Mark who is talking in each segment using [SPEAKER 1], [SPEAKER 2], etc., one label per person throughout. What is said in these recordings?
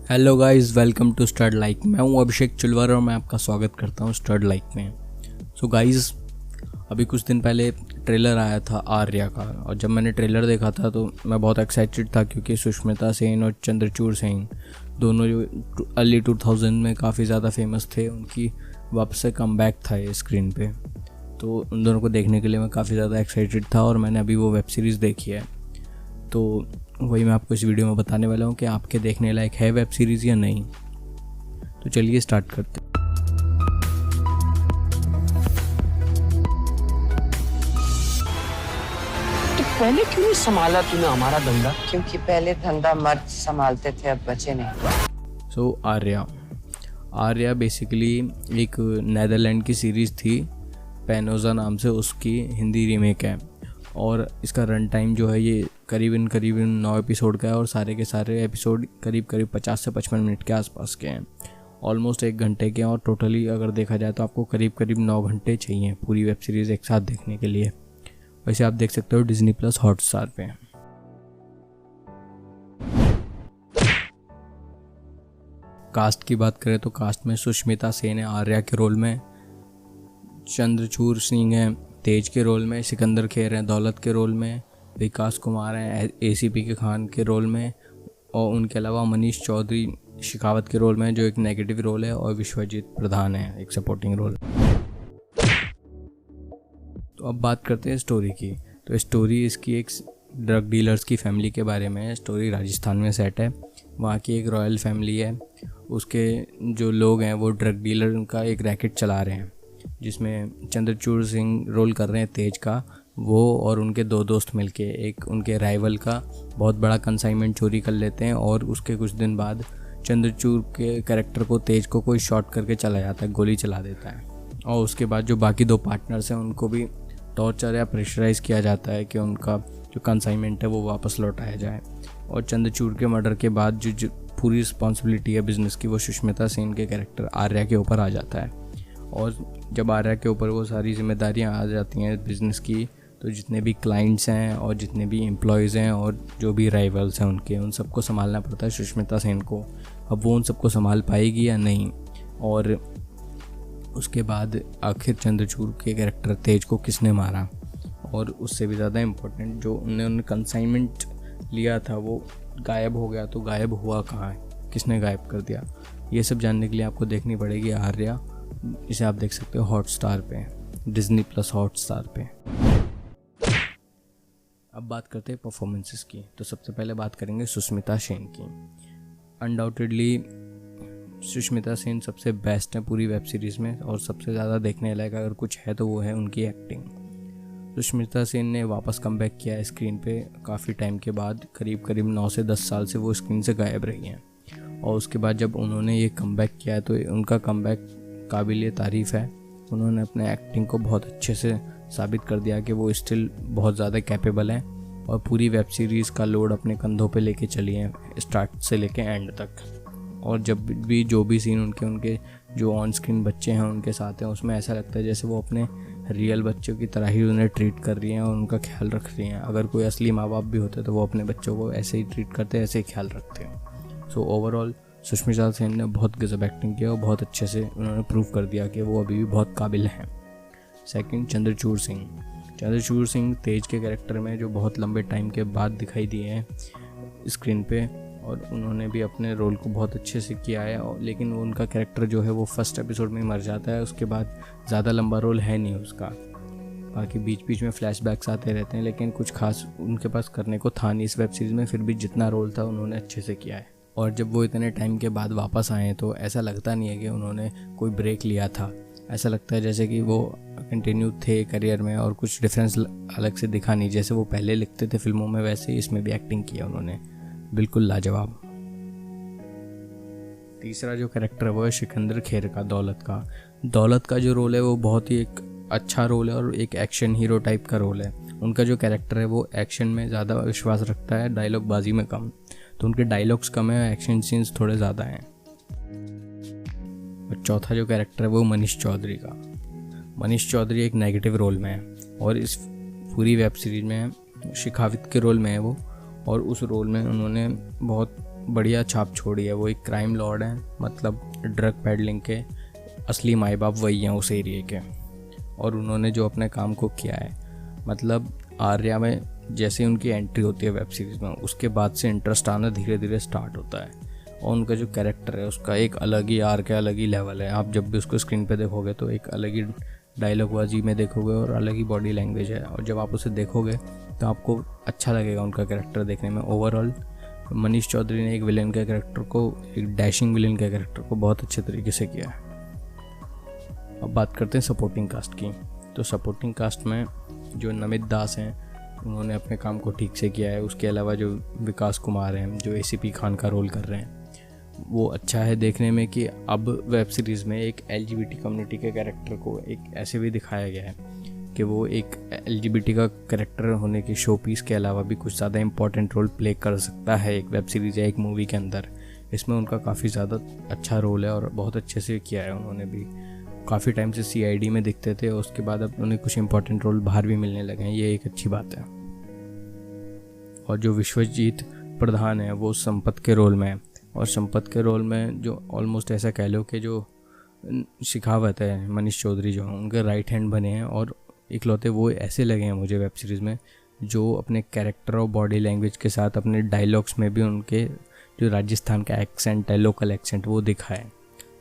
[SPEAKER 1] Hello guys, welcome to stud like. मैं हूं अभिषेक चिलवर और मैं आपका स्वागत करता हूं स्टड लाइक में। सो गाइस, अभी कुछ दिन पहले ट्रेलर आया था आर्या का, और जब मैंने ट्रेलर देखा था तो मैं बहुत एक्साइटेड था क्योंकि सुष्मिता सेन और चंद्रचूड़ सेन दोनों जो अर्ली 2000 में काफ़ी ज़्यादा फेमस थे, उनकी वापस से कमबैक था ये स्क्रीन पे। तो उन दोनों को देखने के लिए मैं काफ़ी ज़्यादा एक्साइटेड था और मैंने अभी वो वेब सीरीज़ देखी है। तो वही मैं आपको इस वीडियो में बताने वाला हूँ कि आपके देखने लायक है वेब सीरीज़ या नहीं। तो चलिए स्टार्ट करते हैं।
[SPEAKER 2] तो पहले क्यों नहीं संभाला तूने हमारा धंधा?
[SPEAKER 3] क्योंकि पहले धंधा मर्द संभालते थे, अब बचे नहीं।
[SPEAKER 1] सो आर्या बेसिकली एक नेदरलैंड की सीरीज़ थी, पेनोजा नाम से, उसकी हिंदी रीमेक है। और इसका रन टाइम जो है ये करीबन 9 एपिसोड का है और सारे के सारे एपिसोड करीब 50 से 55 मिनट के आसपास के हैं। ऑलमोस्ट 1 घंटे के हैं और टोटली अगर देखा जाए तो आपको करीब 9 घंटे चाहिए पूरी वेब सीरीज़ एक साथ देखने के लिए। वैसे आप देख सकते हो डिज्नी प्लस हॉटस्टार पे। कास्ट की बात करें तो कास्ट में सुष्मिता सेन है आर्या के रोल में, चंद्रचूड़ सिंह है तेज के रोल में, सिकंदर खेर हैं दौलत के रोल में, विकास कुमार हैं एसीपी के खान के रोल में, और उनके अलावा मनीष चौधरी शिखावत के रोल में जो एक नेगेटिव रोल है, और विश्वजीत प्रधान है एक सपोर्टिंग रोल। तो अब बात करते हैं स्टोरी की। तो स्टोरी इसकी एक ड्रग डीलर्स की फैमिली के बारे में है। स्टोरी राजस्थान में सेट है। वहाँ की एक रॉयल फैमिली है, उसके जो लोग हैं वो ड्रग डीलर का एक रैकेट चला रहे हैं, जिसमें चंद्रचूड़ सिंह रोल कर रहे हैं तेज का। वो और उनके 2 दोस्त मिलके एक उनके राइवल का बहुत बड़ा कंसाइनमेंट चोरी कर लेते हैं, और उसके कुछ दिन बाद चंद्रचूड़ के कैरेक्टर को तेज को कोई शॉट करके चला जाता है, गोली चला देता है। और उसके बाद जो बाकी 2 पार्टनर्स हैं उनको भी टॉर्चर या प्रेशराइज़ किया जाता है कि उनका जो कंसाइनमेंट है वो वापस लौटाया जाए। और चंद्रचूड़ के मर्डर के बाद जो पूरी रिस्पॉन्सिबिलिटी है बिज़नेस की वो सुष्मिता सेन के कैरेक्टर आर्या के ऊपर आ जाता है। और जब आर्या के ऊपर वो सारी जिम्मेदारियां आ जाती हैं बिज़नेस की, तो जितने भी क्लाइंट्स हैं और जितने भी एम्प्लॉयज़ हैं और जो भी राइवल्स हैं उन सबको संभालना पड़ता है सुष्मिता सेन को। अब वो उन सबको संभाल पाएगी या नहीं, और उसके बाद आखिर चंद्रचूड़ के कैरेक्टर तेज को किसने मारा, और उससे भी ज़्यादा इम्पोर्टेंट जो उन्होंने कंसाइनमेंट लिया था वो गायब हो गया, तो गायब हुआ कहाँ है, किसने गायब कर दिया, ये सब जानने के लिए आपको देखनी पड़ेगी आर्या। इसे आप देख सकते हो हॉटस्टार पे, डिज्नी प्लस हॉटस्टार पे। अब बात करते हैं परफॉर्मेंसेस की। तो सबसे पहले बात करेंगे सुष्मिता सेन की। अनडाउटेडली सुष्मिता सेन सबसे बेस्ट है पूरी वेब सीरीज़ में, और सबसे ज़्यादा देखने लायक अगर कुछ है तो वो है उनकी एक्टिंग। सुष्मिता सेन ने वापस कमबैक किया है स्क्रीन पे काफ़ी टाइम के बाद, करीब 9 से 10 साल से वो स्क्रीन से गायब रही हैं। और उसके बाद जब उन्होंने ये कमबैक किया है तो उनका कमबैक काबिल तारीफ़ है। उन्होंने अपने एक्टिंग को बहुत अच्छे से साबित कर दिया कि वो स्टिल बहुत ज़्यादा कैपेबल हैं, और पूरी वेब सीरीज़ का लोड अपने कंधों पे लेके चली हैं स्टार्ट से लेके एंड तक। और जब भी जो भी सीन उनके जो ऑन स्क्रीन बच्चे हैं उनके साथ हैं, उसमें ऐसा लगता है जैसे वो अपने रियल बच्चों की तरह ही उन्हें ट्रीट कर रही हैं और उनका ख्याल रख रही हैं। अगर कोई असली माँ बाप भी होते तो वो अपने बच्चों को ऐसे ही ट्रीट करते, ऐसे ही ख्याल रखते हैं। सो ओवरऑल सुष्मिता सेन ने बहुत गजब एक्टिंग किया और बहुत अच्छे से उन्होंने प्रूव कर दिया कि वो अभी भी बहुत काबिल हैं। सेकंड, चंद्रचूड़ सिंह तेज के कैरेक्टर में जो बहुत लंबे टाइम के बाद दिखाई दिए हैं स्क्रीन पे, और उन्होंने भी अपने रोल को बहुत अच्छे से किया है। और लेकिन उनका कैरेक्टर जो है वो फर्स्ट एपिसोड में मर जाता है, उसके बाद ज़्यादा लंबा रोल है नहीं उसका। बाकी बीच में फ्लैशबैक्स आते रहते हैं, लेकिन कुछ खास उनके पास करने को था नहीं इस वेब सीरीज़ में। फिर भी जितना रोल था उन्होंने अच्छे से किया है। और जब वो इतने टाइम के बाद वापस आए तो ऐसा लगता नहीं है कि उन्होंने कोई ब्रेक लिया था। ऐसा लगता है जैसे कि वो कंटिन्यू थे करियर में और कुछ डिफरेंस अलग से दिखा नहीं। जैसे वो पहले लिखते थे फिल्मों में, वैसे ही इसमें भी एक्टिंग किया उन्होंने, बिल्कुल लाजवाब। तीसरा जो कैरेक्टर है वो है सिकंदर खेर का, दौलत का जो रोल है वो बहुत ही एक अच्छा रोल है और एक एक्शन हीरो टाइप का रोल है। उनका जो कैरेक्टर है वो एक्शन में ज़्यादा विश्वास रखता है, डायलॉग बाजी में कम। तो उनके डायलॉग्स कम है, एक्शन सीन्स थोड़े ज़्यादा हैं। और चौथा जो कैरेक्टर है वो मनीष चौधरी का। मनीष चौधरी एक नेगेटिव रोल में है और इस पूरी वेब सीरीज में शिखावत के रोल में है वो, और उस रोल में उन्होंने बहुत बढ़िया छाप छोड़ी है। वो एक क्राइम लॉर्ड है, मतलब ड्रग पेडलिंग के असली माँ बाप वही हैं उस एरिया के, और उन्होंने जो अपने काम को किया है, मतलब आर्या में जैसे उनकी एंट्री होती है वेब सीरीज़ में, उसके बाद से इंटरेस्ट आना धीरे धीरे स्टार्ट होता है। और उनका जो कैरेक्टर है उसका एक अलग ही आर्क है, अलग ही लेवल है। आप जब भी उसको स्क्रीन पे देखोगे तो एक अलग ही डायलॉग बाजी में देखोगे और अलग ही बॉडी लैंग्वेज है, और जब आप उसे देखोगे तो आपको अच्छा लगेगा उनका कैरेक्टर देखने में। ओवरऑल मनीष चौधरी ने एक विलेन के कैरेक्टर को, एक डैशिंग विलेन के कैरेक्टर को बहुत अच्छे तरीके से किया है। अब बात करते हैं सपोर्टिंग कास्ट की। तो सपोर्टिंग कास्ट में जो नमित दास हैं उन्होंने अपने काम को ठीक से किया है। उसके अलावा जो विकास कुमार हैं जो ACP खान का रोल कर रहे हैं, वो अच्छा है देखने में कि अब वेब सीरीज़ में एक LGBT कम्युनिटी के कैरेक्टर को एक ऐसे भी दिखाया गया है कि वो एक LGBT का कैरेक्टर होने के शो पीस के अलावा भी कुछ ज़्यादा इंपॉर्टेंट रोल प्ले कर सकता है एक वेब सीरीज़ या एक मूवी के अंदर। इसमें उनका काफ़ी ज़्यादा अच्छा रोल है और बहुत अच्छे से किया है उन्होंने भी। काफ़ी टाइम से CID में दिखते थे और उसके बाद अब उन्हें कुछ इंपॉर्टेंट रोल बाहर भी मिलने लगे हैं, ये एक अच्छी बात है। और जो विश्वजीत प्रधान है वो संपत के रोल में है, और संपत के रोल में जो ऑलमोस्ट ऐसा कह लो कि जो शिखावत है मनीष चौधरी जो हैं उनके राइट हैंड बने हैं, और इकलौते वो ऐसे लगे हैं मुझे वेब सीरीज़ में जो अपने कैरेक्टर और बॉडी लैंग्वेज के साथ अपने डायलॉग्स में भी उनके जो राजस्थान का एक्सेंट है, लोकल एक्सेंट, वो दिखा है।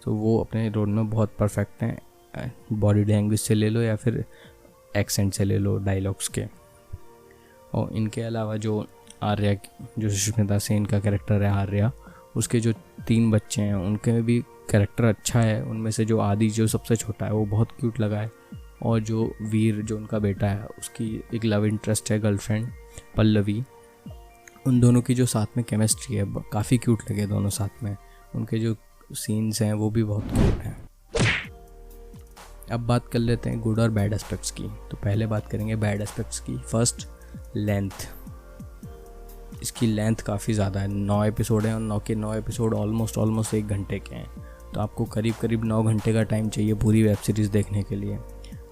[SPEAKER 1] तो वो अपने रोल में बहुत परफेक्ट हैं, बॉडी लैंग्वेज से ले लो या फिर एक्सेंट से ले लो डायलॉग्स के। और इनके अलावा जो आर्या, जो सुष्मिता सेन का कैरेक्टर है आर्या, उसके जो 3 बच्चे हैं उनके भी कैरेक्टर अच्छा है। उनमें से जो आदि जो सबसे छोटा है वो बहुत क्यूट लगा है, और जो वीर जो उनका बेटा है उसकी एक लव इंटरेस्ट है गर्लफ्रेंड पल्लवी, उन दोनों की जो साथ में केमिस्ट्री है काफ़ी क्यूट लगे दोनों साथ में। उनके जो सीन्स हैं वो भी बहुत क्यूट हैं। अब बात कर लेते हैं गुड और बैड एस्पेक्ट्स की। तो पहले बात करेंगे बैड एस्पेक्ट्स की। First, length. इसकी लेंथ काफ़ी ज़्यादा है, 9 एपिसोड हैं और 9 के 9 एपिसोड ऑलमोस्ट 1 घंटे के हैं। तो आपको करीब 9 घंटे का टाइम चाहिए पूरी वेब सीरीज़ देखने के लिए।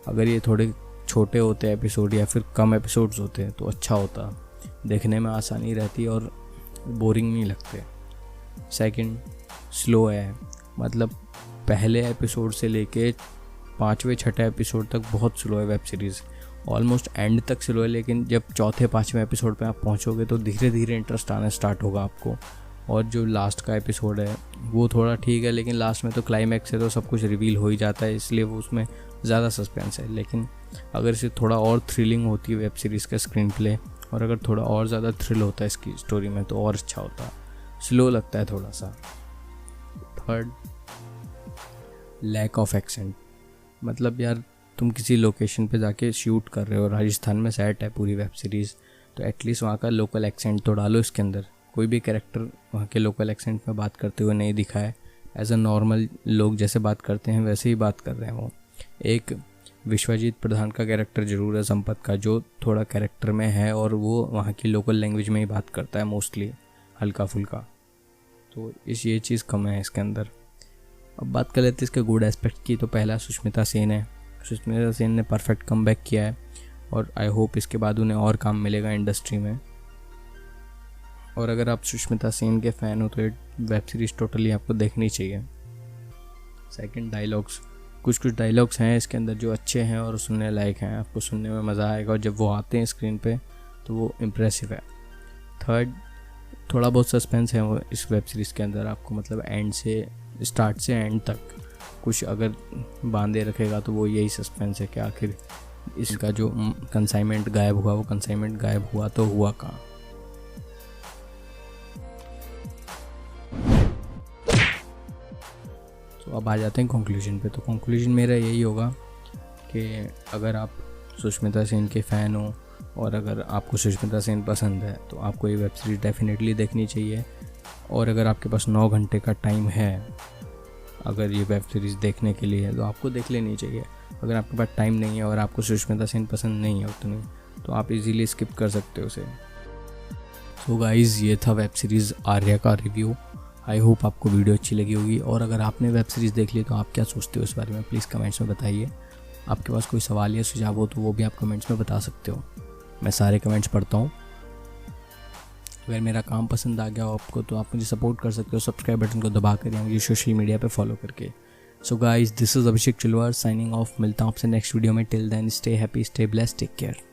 [SPEAKER 1] अगर ये थोड़े छोटे होते एपिसोड या फिर कम एपिसोड्स होते तो अच्छा होता, देखने में आसानी रहती और बोरिंग नहीं लगते। सेकंड, स्लो है, मतलब पहले एपिसोड से लेके 5वें-6ठे एपिसोड तक बहुत स्लो है वेब सीरीज़, ऑलमोस्ट एंड तक स्लो है। लेकिन जब 4थे-5वें एपिसोड पे आप पहुंचोगे तो धीरे धीरे इंटरेस्ट आना स्टार्ट होगा आपको। और जो लास्ट का एपिसोड है वो थोड़ा ठीक है, लेकिन लास्ट में तो क्लाइमैक्स है तो सब कुछ रिवील हो ही जाता है, इसलिए वो उसमें ज़्यादा सस्पेंस है। लेकिन अगर इसे थोड़ा और थ्रिलिंग होती है वेब सीरीज़ का स्क्रीन प्ले, और अगर थोड़ा और ज़्यादा थ्रिल होता है इसकी स्टोरी में तो और अच्छा होता। स्लो लगता है थोड़ा सा। Third, lack of accent. मतलब यार तुम किसी लोकेशन पे जाके शूट कर रहे हो, राजस्थान में सेट है पूरी वेब सीरीज़, तो एटलीस्ट वहाँ का लोकल एक्सेंट तो डालो इसके अंदर। कोई भी कैरेक्टर वहाँ के लोकल एक्सेंट में बात करते हुए नहीं दिखा है। एज अ नॉर्मल लोग जैसे बात करते हैं वैसे ही बात कर रहे हैं वो। एक विश्वजीत प्रधान का कैरेक्टर ज़रूर है संपत का, जो थोड़ा कैरेक्टर में है और वो वहाँ की लोकल लैंग्वेज में ही बात करता है मोस्टली, हल्का फुल्का। तो ये चीज़ कम है इसके अंदर। अब बात कर लेते हैं इसके गुड एस्पेक्ट की। तो पहला सुष्मिता सेन है। सुष्मिता सेन ने परफेक्ट कमबैक किया है और आई होप इसके बाद उन्हें और काम मिलेगा इंडस्ट्री में। और अगर आप सुष्मिता सेन के फ़ैन हो तो ये वेब सीरीज़ टोटली आपको देखनी चाहिए। Second, dialogues. कुछ डायलॉग्स हैं इसके अंदर जो अच्छे हैं और सुनने लायक हैं, आपको सुनने में मज़ा आएगा और जब वो आते हैं स्क्रीन पे तो वो इम्प्रेसिव है। थर्ड, थोड़ा बहुत सस्पेंस है वो इस वेब सीरीज़ के अंदर, आपको मतलब एंड से स्टार्ट से एंड तक कुछ अगर बांधे रखेगा तो वो यही सस्पेंस है कि आखिर इसका जो कंसाइनमेंट गायब हुआ वो कंसाइनमेंट गायब हुआ तो हुआ कहाँ। तो अब आ जाते हैं कंक्लूजन पे। तो कंक्लूजन मेरा यही होगा कि अगर आप सुष्मिता सेन के फ़ैन हो और अगर आपको सुष्मिता सेन पसंद है तो आपको ये वेब सीरीज़ डेफिनेटली देखनी चाहिए। और अगर आपके पास 9 घंटे का टाइम है अगर ये वेब सीरीज़ देखने के लिए तो आपको देख लेनी चाहिए। अगर आपके पास टाइम नहीं है और आपको सुष्मिता सेन पसंद नहीं है उतनी तो आप इजीली स्किप कर सकते हो उसे। सो गाइज़, ये था वेब सीरीज़ आर्या का रिव्यू। आई होप आपको वीडियो अच्छी लगी होगी, और अगर आपने वेब सीरीज़ देख ली तो आप क्या सोचते हो इस बारे में प्लीज़ कमेंट्स में बताइए। आपके पास कोई सवाल या सुझाव हो तो वो भी आप कमेंट्स में बता सकते हो, मैं सारे कमेंट्स पढ़ता हूँ। अगर मेरा काम पसंद आ गया हो आपको तो आप मुझे सपोर्ट कर सकते हो सब्सक्राइब बटन को दबा कर या मुझे सोशल मीडिया पे फॉलो करके। So guys, this is Abhishek Chilwar signing off. मिलता हूँ आपसे नेक्स्ट वीडियो में। Till then stay happy, stay blessed, take care.